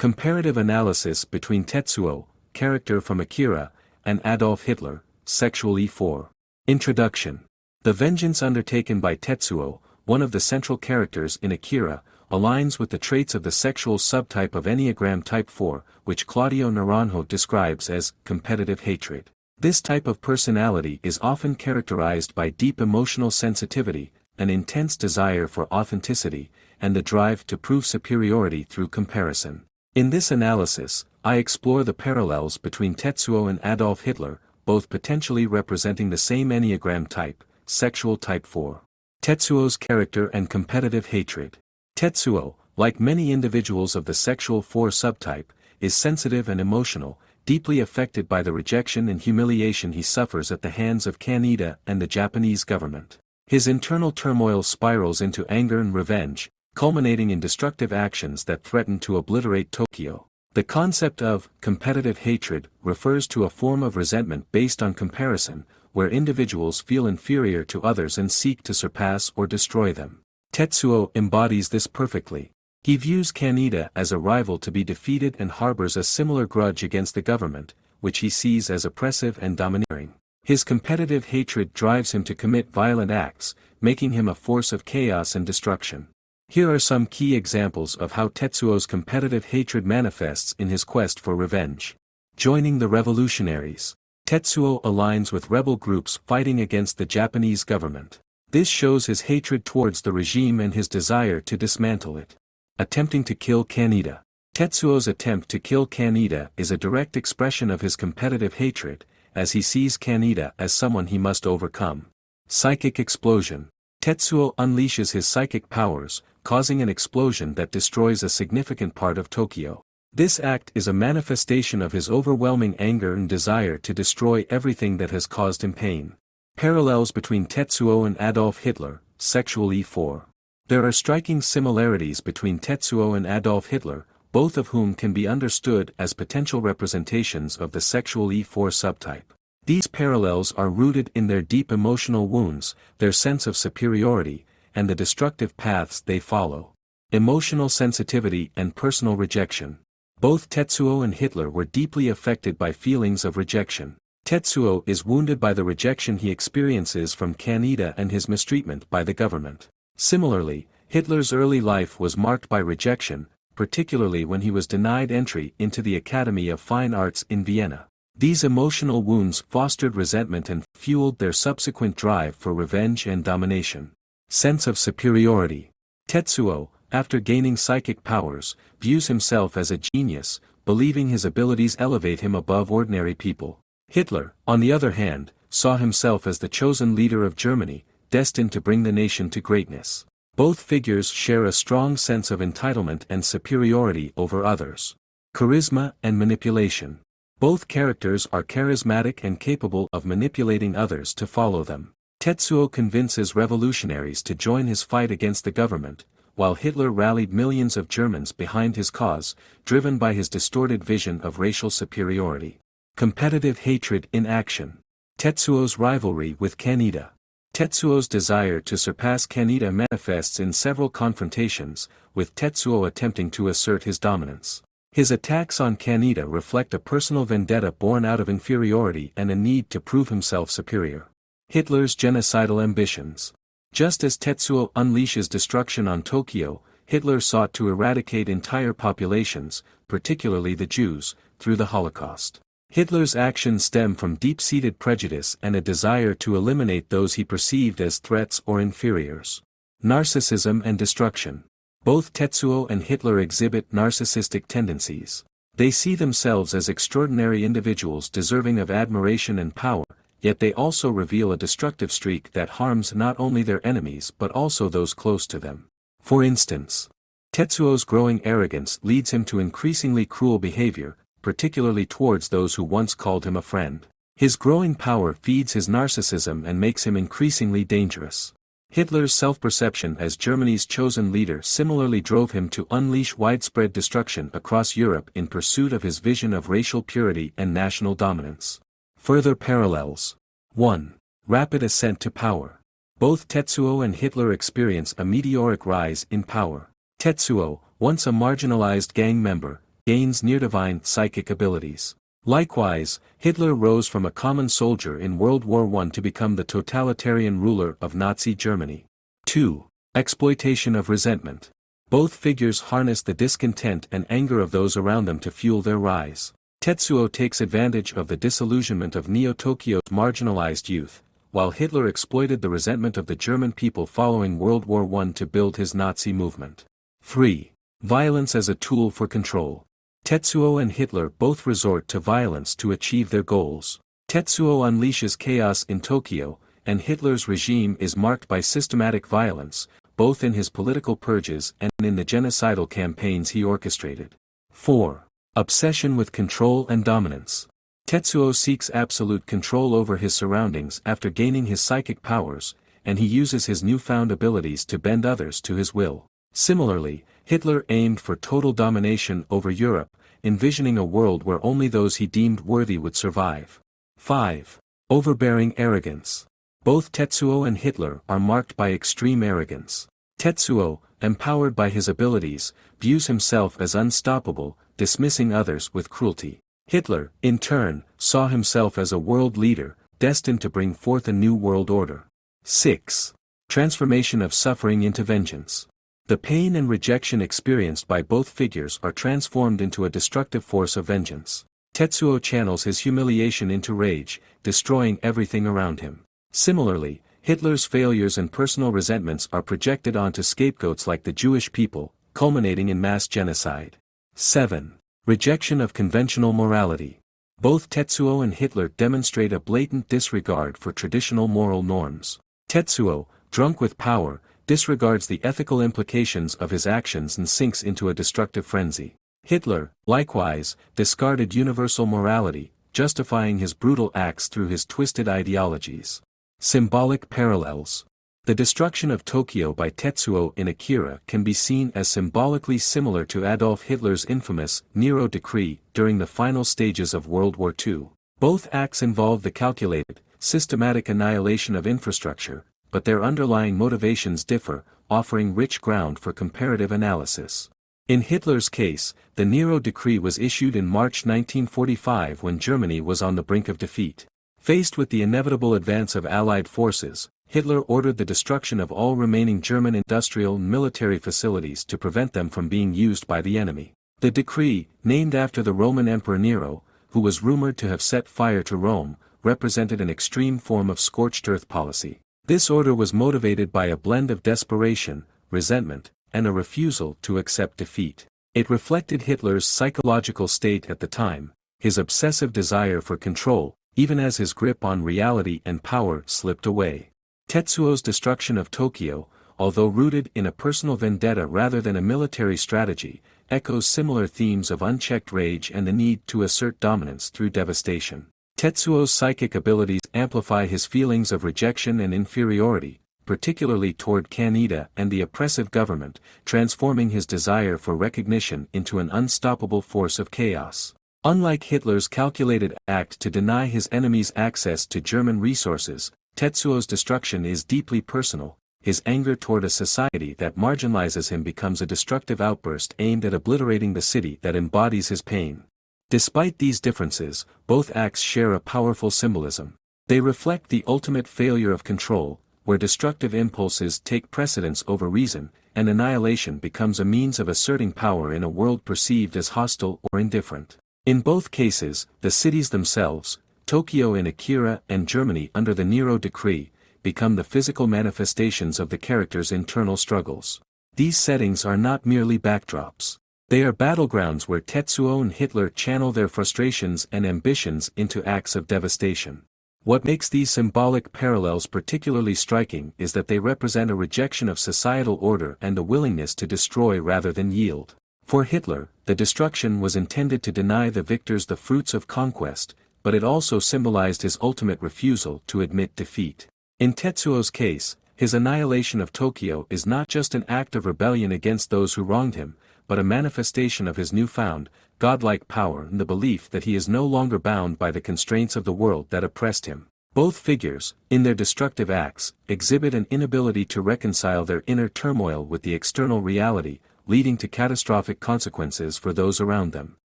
Comparative analysis between Tetsuo, character from Akira, and Adolf Hitler, sexual E4. Introduction. The vengeance undertaken by Tetsuo, one of the central characters in Akira, aligns with the traits of the sexual subtype of Enneagram Type 4, which Claudio Naranjo describes as competitive hatred. This type of personality is often characterized by deep emotional sensitivity, an intense desire for authenticity, and the drive to prove superiority through comparison. In this analysis, I explore the parallels between Tetsuo and Adolf Hitler, both potentially representing the same Enneagram type, sexual type 4. Tetsuo's character and competitive hatred. Tetsuo, like many individuals of the sexual 4 subtype, is sensitive and emotional, deeply affected by the rejection and humiliation he suffers at the hands of Kaneda and the Japanese government. His internal turmoil spirals into anger and revenge, culminating in destructive actions that threaten to obliterate Tokyo. The concept of competitive hatred refers to a form of resentment based on comparison, where individuals feel inferior to others and seek to surpass or destroy them. Tetsuo embodies this perfectly. He views Kaneda as a rival to be defeated and harbors a similar grudge against the government, which he sees as oppressive and domineering. His competitive hatred drives him to commit violent acts, making him a force of chaos and destruction. Here are some key examples of how Tetsuo's competitive hatred manifests in his quest for revenge. Joining the revolutionaries. Tetsuo aligns with rebel groups fighting against the Japanese government. This shows his hatred towards the regime and his desire to dismantle it. Attempting to kill Kaneda. Tetsuo's attempt to kill Kaneda is a direct expression of his competitive hatred, as he sees Kaneda as someone he must overcome. Psychic explosion. Tetsuo unleashes his psychic powers, causing an explosion that destroys a significant part of Tokyo. This act is a manifestation of his overwhelming anger and desire to destroy everything that has caused him pain. Parallels between Tetsuo and Adolf Hitler, sexual E4. There are striking similarities between Tetsuo and Adolf Hitler, both of whom can be understood as potential representations of the sexual E4 subtype. These parallels are rooted in their deep emotional wounds, their sense of superiority, and the destructive paths they follow. Emotional sensitivity and personal rejection. Both Tetsuo and Hitler were deeply affected by feelings of rejection. Tetsuo is wounded by the rejection he experiences from Kaneda and his mistreatment by the government. Similarly, Hitler's early life was marked by rejection, particularly when he was denied entry into the Academy of Fine Arts in Vienna. These emotional wounds fostered resentment and fueled their subsequent drive for revenge and domination. Sense of superiority. Tetsuo, after gaining psychic powers, views himself as a genius, believing his abilities elevate him above ordinary people. Hitler, on the other hand, saw himself as the chosen leader of Germany, destined to bring the nation to greatness. Both figures share a strong sense of entitlement and superiority over others. Charisma and manipulation. Both characters are charismatic and capable of manipulating others to follow them. Tetsuo convinces revolutionaries to join his fight against the government, while Hitler rallied millions of Germans behind his cause, driven by his distorted vision of racial superiority. Competitive hatred in action. Tetsuo's rivalry with Kaneda. Tetsuo's desire to surpass Kaneda manifests in several confrontations, with Tetsuo attempting to assert his dominance. His attacks on Kaneda reflect a personal vendetta born out of inferiority and a need to prove himself superior. Hitler's genocidal ambitions. Just as Tetsuo unleashes destruction on Tokyo, Hitler sought to eradicate entire populations, particularly the Jews, through the Holocaust. Hitler's actions stem from deep-seated prejudice and a desire to eliminate those he perceived as threats or inferiors. Narcissism and destruction. Both Tetsuo and Hitler exhibit narcissistic tendencies. They see themselves as extraordinary individuals deserving of admiration and power, yet they also reveal a destructive streak that harms not only their enemies but also those close to them. For instance, Tetsuo's growing arrogance leads him to increasingly cruel behavior, particularly towards those who once called him a friend. His growing power feeds his narcissism and makes him increasingly dangerous. Hitler's self-perception as Germany's chosen leader similarly drove him to unleash widespread destruction across Europe in pursuit of his vision of racial purity and national dominance. Further parallels. 1. Rapid ascent to power. Both Tetsuo and Hitler experience a meteoric rise in power. Tetsuo, once a marginalized gang member, gains near-divine psychic abilities. Likewise, Hitler rose from a common soldier in World War I to become the totalitarian ruler of Nazi Germany. 2. Exploitation of resentment. Both figures harness the discontent and anger of those around them to fuel their rise. Tetsuo takes advantage of the disillusionment of Neo-Tokyo's marginalized youth, while Hitler exploited the resentment of the German people following World War I to build his Nazi movement. 3. Violence as a tool for control. Tetsuo and Hitler both resort to violence to achieve their goals. Tetsuo unleashes chaos in Tokyo, and Hitler's regime is marked by systematic violence, both in his political purges and in the genocidal campaigns he orchestrated. 4. Obsession with control and dominance. Tetsuo seeks absolute control over his surroundings after gaining his psychic powers, and he uses his newfound abilities to bend others to his will. Similarly, Hitler aimed for total domination over Europe, envisioning a world where only those he deemed worthy would survive. 5. Overbearing arrogance. Both Tetsuo and Hitler are marked by extreme arrogance. Tetsuo, empowered by his abilities, views himself as unstoppable, dismissing others with cruelty. Hitler, in turn, saw himself as a world leader, destined to bring forth a new world order. 6. Transformation of suffering into vengeance. The pain and rejection experienced by both figures are transformed into a destructive force of vengeance. Tetsuo channels his humiliation into rage, destroying everything around him. Similarly, Hitler's failures and personal resentments are projected onto scapegoats like the Jewish people, culminating in mass genocide. 7. Rejection of conventional morality. Both Tetsuo and Hitler demonstrate a blatant disregard for traditional moral norms. Tetsuo, drunk with power, disregards the ethical implications of his actions and sinks into a destructive frenzy. Hitler, likewise, discarded universal morality, justifying his brutal acts through his twisted ideologies. Symbolic parallels. The destruction of Tokyo by Tetsuo in Akira can be seen as symbolically similar to Adolf Hitler's infamous Nero Decree during the final stages of World War II. Both acts involve the calculated, systematic annihilation of infrastructure, but their underlying motivations differ, offering rich ground for comparative analysis. In Hitler's case, the Nero Decree was issued in March 1945 when Germany was on the brink of defeat. Faced with the inevitable advance of Allied forces, Hitler ordered the destruction of all remaining German industrial and military facilities to prevent them from being used by the enemy. The decree, named after the Roman Emperor Nero, who was rumored to have set fire to Rome, represented an extreme form of scorched earth policy. This order was motivated by a blend of desperation, resentment, and a refusal to accept defeat. It reflected Hitler's psychological state at the time, his obsessive desire for control, even as his grip on reality and power slipped away. Tetsuo's destruction of Tokyo, although rooted in a personal vendetta rather than a military strategy, echoes similar themes of unchecked rage and the need to assert dominance through devastation. Tetsuo's psychic abilities amplify his feelings of rejection and inferiority, particularly toward Kaneda and the oppressive government, transforming his desire for recognition into an unstoppable force of chaos. Unlike Hitler's calculated act to deny his enemies access to German resources, Tetsuo's destruction is deeply personal. His anger toward a society that marginalizes him becomes a destructive outburst aimed at obliterating the city that embodies his pain. Despite these differences, both acts share a powerful symbolism. They reflect the ultimate failure of control, where destructive impulses take precedence over reason, and annihilation becomes a means of asserting power in a world perceived as hostile or indifferent. In both cases, the cities themselves, Tokyo in Akira and Germany under the Nero Decree, become the physical manifestations of the characters' internal struggles. These settings are not merely backdrops. They are battlegrounds where Tetsuo and Hitler channel their frustrations and ambitions into acts of devastation. What makes these symbolic parallels particularly striking is that they represent a rejection of societal order and a willingness to destroy rather than yield. For Hitler, the destruction was intended to deny the victors the fruits of conquest, but it also symbolized his ultimate refusal to admit defeat. In Tetsuo's case, his annihilation of Tokyo is not just an act of rebellion against those who wronged him, but a manifestation of his newfound, godlike power and the belief that he is no longer bound by the constraints of the world that oppressed him. Both figures, in their destructive acts, exhibit an inability to reconcile their inner turmoil with the external reality, leading to catastrophic consequences for those around them.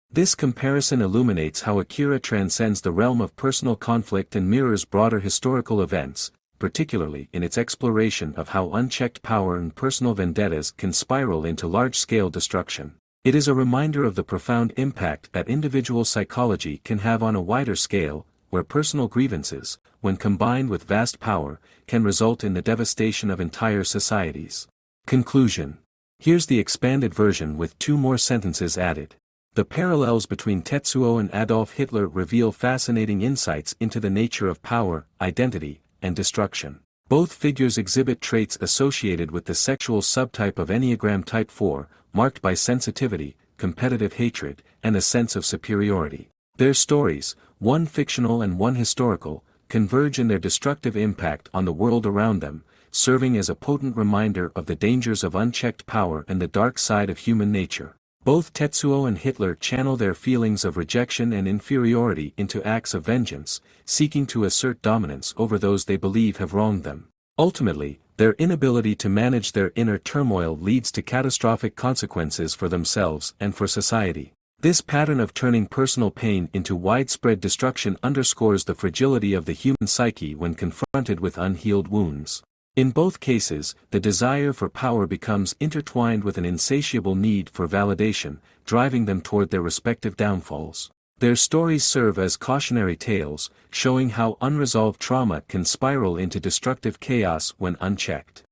This comparison illuminates how Akira transcends the realm of personal conflict and mirrors broader historical events, particularly in its exploration of how unchecked power and personal vendettas can spiral into large-scale destruction. It is a reminder of the profound impact that individual psychology can have on a wider scale, where personal grievances, when combined with vast power, can result in the devastation of entire societies. Conclusion. Here's the expanded version with 2 more sentences added. The parallels between Tetsuo and Adolf Hitler reveal fascinating insights into the nature of power, identity, and destruction. Both figures exhibit traits associated with the sexual subtype of Enneagram Type 4, marked by sensitivity, competitive hatred, and a sense of superiority. Their stories, one fictional and one historical, converge in their destructive impact on the world around them, serving as a potent reminder of the dangers of unchecked power and the dark side of human nature. Both Tetsuo and Hitler channel their feelings of rejection and inferiority into acts of vengeance, seeking to assert dominance over those they believe have wronged them. Ultimately, their inability to manage their inner turmoil leads to catastrophic consequences for themselves and for society. This pattern of turning personal pain into widespread destruction underscores the fragility of the human psyche when confronted with unhealed wounds. In both cases, the desire for power becomes intertwined with an insatiable need for validation, driving them toward their respective downfalls. Their stories serve as cautionary tales, showing how unresolved trauma can spiral into destructive chaos when unchecked.